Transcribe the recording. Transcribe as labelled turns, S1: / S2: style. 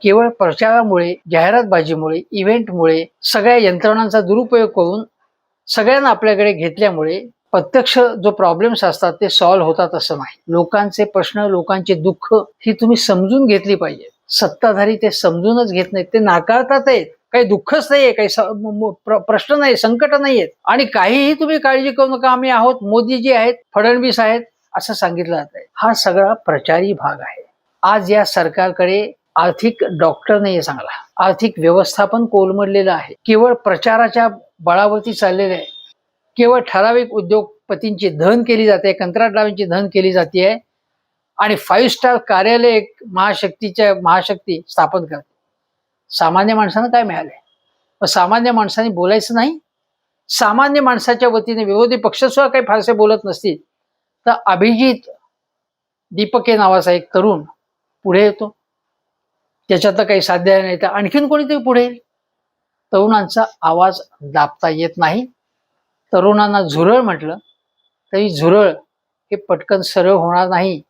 S1: केवळ प्रचारामुळे, जाहिरातबाजीमुळे, इव्हेंटमुळे, सगळ्या यंत्रणांचा दुरुपयोग करून सगळ्यांना आपल्याकडे घेतल्यामुळे प्रत्यक्ष जो प्रॉब्लेम्स असतात ते सॉल्व्ह होतात असं नाही. लोकांचे प्रश्न, लोकांचे दुःख ही तुम्ही समजून घेतली पाहिजे. सत्ताधारी ते समजूनच घेत नाहीत, ते नाकारतात आहेत. काही दुःखच नाहीये, काही प्रश्न नाही, संकट नाहीयेत आणि काहीही तुम्ही काळजी करू नका, आम्ही आहोत, मोदीजी आहेत, फडणवीस आहेत असं सांगितलं जात आहे. हा सगळा प्रचारी भाग आहे. आज या सरकारकडे आर्थिक डॉक्टर नाहीये चांगला, आर्थिक व्यवस्थापन कोलमडलेलं आहे, केवळ प्रचाराच्या बळावरती चाललेलं आहे. केवळ ठराविक उद्योगपतींची धन केली जाते, कंत्राटदारांची धन केली जाते आणि 5 स्टार कार्यालय एक महाशक्ती स्थापन करते. सामान्य माणसांना काय मिळालंय? मग सामान्य माणसाने बोलायचं नाही? सामान्य माणसाच्या वतीने विरोधी पक्ष सुद्धा काही फारसे बोलत नसतील तर अभिजित दीपके नावाचा एक तरुण पुढे येतो. त्याच्यात काही साध्य नाही तर आणखीन कोणीतरी पुढे येईल. तरुणांचा आवाज दाबता येत नाही. तरुणांना झुरळ म्हटलं तरी झुरळ हे पटकन सरळ होणार नाही.